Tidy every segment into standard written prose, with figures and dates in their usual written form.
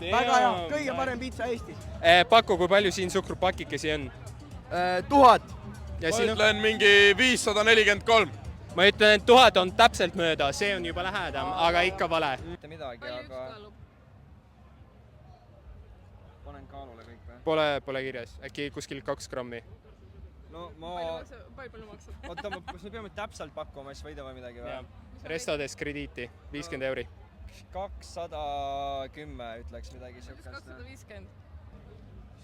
väga hea, kõige parem pitsa Eestis. Paku, kui palju siin suhkrupakikesi on? 1000. Ja ma sinu? ütlen mingi 543. Ma ütlen, et 1000 on täpselt mööda, see on juba lähedam, aga ikka vale. Mitte midagi, aga panen kaalule kõik või? Pole kirjas, äkki kuskil 2 grammi. No Palju maksab? oota, kas me peame täpselt pakkuma, siis võidame midagi või? Restodes krediiti, 50 euri. 210 ütleks midagi siukest. 250.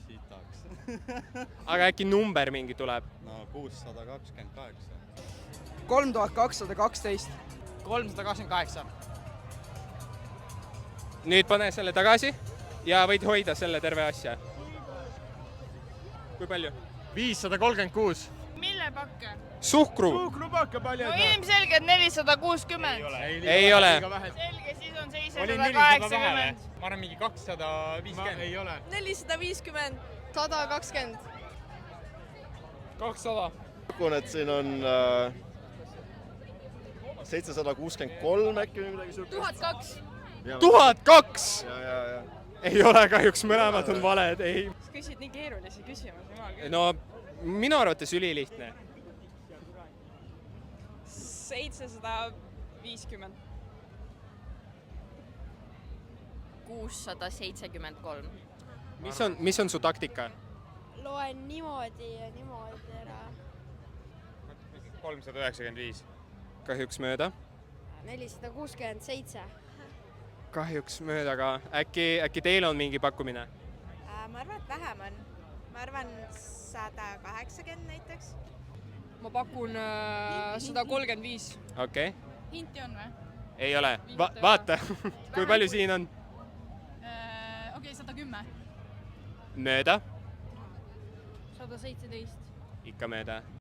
Sitaks. Aga äkki number mingi tuleb? No 628. 3212. 328. Nüüd pane selle tagasi ja võid hoida selle terve asja. Kui palju? 536. Mille pakke? Suhkru! Suhkrupakke palju. No ilmselgelt 460. Ei ole. Selge, siis on 780. Ma arvan mingi 250. Ei ole. 450. 120. 200. Pakun, et siin on 763 äkki või midagi siukest. 1002. 1002! Ja. Ei ole kahjuks, mõlemad on valed, ei. Sa küsid nii keerulisi küsimusi, jumal küll. No, minu arvates ülilihtne. 750. 673. Mis on su taktika? Loen niimoodi ja niimoodi ära. 395. Kahjuks mööda. 467. Kahjuks mööda, aga äkki teil on mingi pakkumine? Ma arvan, et vähem on. Ma arvan 180 näiteks. Ma pakun 135. Okei. Hinti on või? Ei ole. Vaata, kui palju siin on. Okei, 110. Mööda. 117. Ikka mööda.